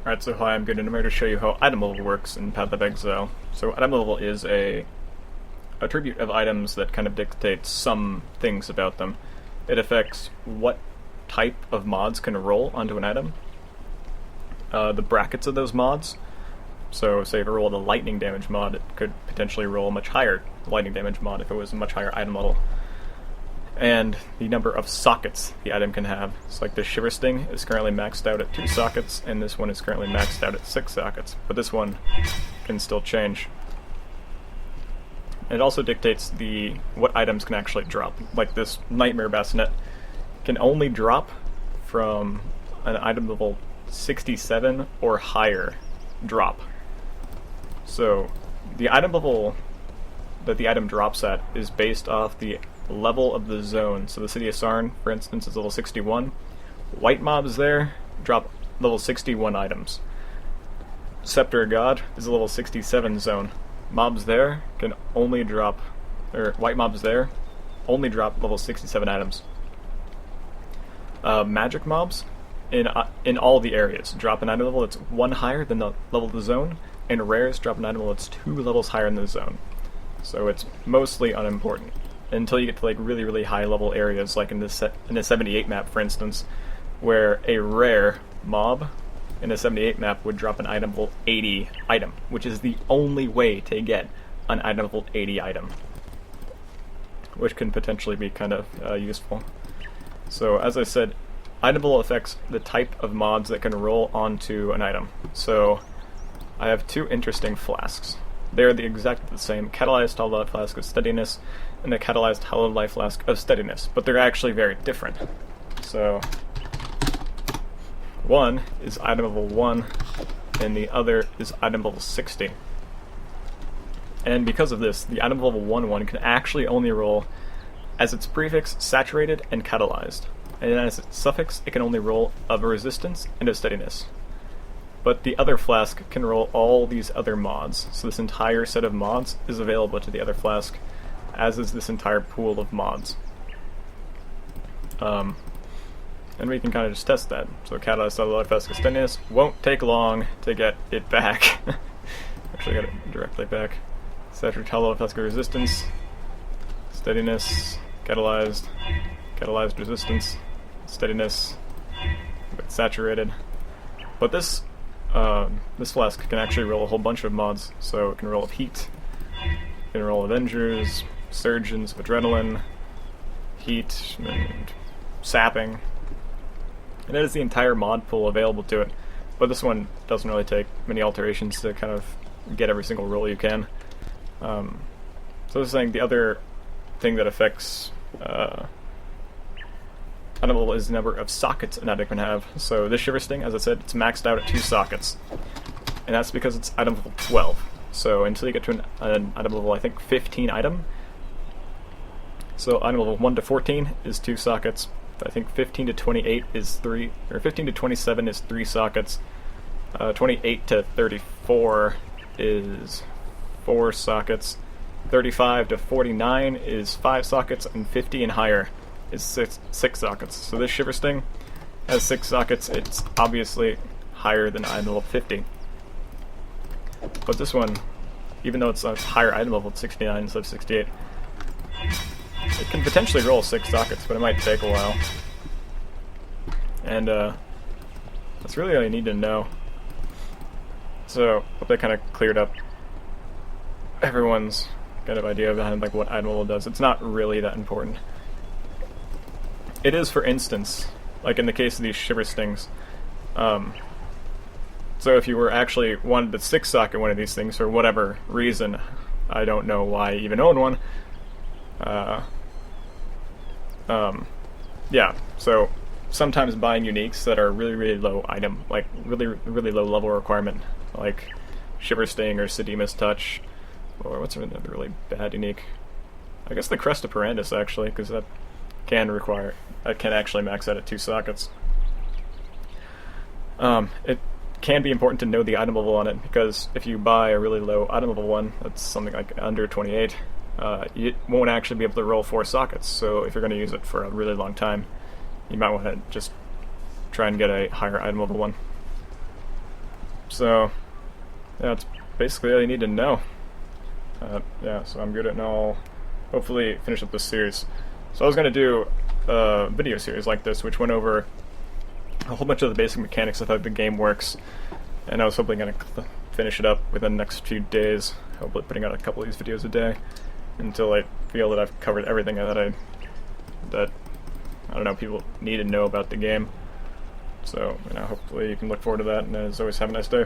Alright, so hi, I'm good, and I'm here to show you how item level works in Path of Exile. So item level is a attribute of items that kind of dictates some things about them. It affects what type of mods can roll onto an item, the brackets of those mods. So say if it rolled a lightning damage mod, it could potentially roll a much higher lightning damage mod if it was a much higher item level. And the number of sockets the item can have. So like this Shiver Sting is currently maxed out at 2 sockets, and this one is currently maxed out at 6 sockets, but this one can still change. It also dictates what items can actually drop. Like this Nightmare Bassinet can only drop from an item level 67 or higher drop. So the item level that the item drops at is based off the level of the zone. So the City of Sarn, for instance, is level 61. White mobs there drop level 61 items. Scepter of God is a level 67 zone. Mobs there can only drop, or white mobs there only drop level 67 items. Magic mobs in all the areas drop an item level that's 1 higher than the level of the zone, and rares drop an item level that's 2 levels higher than the zone. So it's mostly unimportant until you get to like really, really high level areas, like in the 78 map, for instance, where a rare mob in a 78 map would drop an item level 80 item, which is the only way to get an item level 80 item, which can potentially be kind of useful. So as I said, item level affects the type of mods that can roll onto an item. So I have 2 interesting flasks. They're exactly the same: catalyzed hallowed flask of steadiness and a catalyzed hallowed life flask of steadiness, but they're actually very different. So one is item level 1 and the other is item level 60. And because of this, the item level 1 can actually only roll as its prefix saturated and catalyzed, and as its suffix it can only roll of a resistance and a steadiness. But the other flask can roll all these other mods, so this entire set of mods is available to the other flask, as is this entire pool of mods. And we can kind of just test that. So catalyzed hallowed flask of steadiness won't take long to get it back. Actually got it directly back. Saturated hallowed flask of resistance, steadiness, catalyzed resistance, steadiness, but saturated. But this flask can actually roll a whole bunch of mods. So it can roll of heat, it can roll Avengers, surgeons of adrenaline, heat, and sapping. And it is the entire mod pool available to it. But this one doesn't really take many alterations to kind of get every single roll you can. So I was saying the other thing that affects item level is the number of sockets an item can have. So this Shiver Sting, as I said, it's maxed out at 2 sockets. And that's because it's item level 12. So until you get to an item level, I think, 15 item. So item level 1 to 14 is 2 sockets. I think 15 to 28 is 3, or 15 to 27 is 3 sockets. 28 to 34 is 4 sockets. 35 to 49 is 5 sockets, and 50 and higher is 6 sockets. So this Shiver Sting has 6 sockets. It's obviously higher than item level 50. But this one, even though it's a higher item level, it's 69 instead of 68, it can potentially roll 6 sockets, but it might take a while. And that's really all you need to know. So hope that kind of cleared up everyone's kind of idea behind like what item level does. It's not really that important. It is, for instance, like in the case of these Shiver Stings. So if you were actually wanted to 6 socket one of these things for whatever reason, I don't know why I even own one. Yeah, so sometimes buying uniques that are really, really low item, like really, really low level requirement, like Shiver Sting or Sedima's Touch, or what's another really bad unique? I guess the Crest of Parandus, actually, because that can actually max out at 2 sockets. It can be important to know the item level on it, because if you buy a really low item level one, that's something like under 28, you won't actually be able to roll 4 sockets. So if you're going to use it for a really long time, you might want to just try and get a higher item level one. So yeah, that's basically all you need to know. Yeah, so I'm good at now. I'll hopefully finish up this series. So I was going to do a video series like this, which went over a whole bunch of the basic mechanics of how the game works, and I was hopefully going to finish it up within the next few days, hopefully putting out a couple of these videos a day, until I feel that I've covered everything that I don't know, people need to know about the game. So, hopefully you can look forward to that, and as always, have a nice day.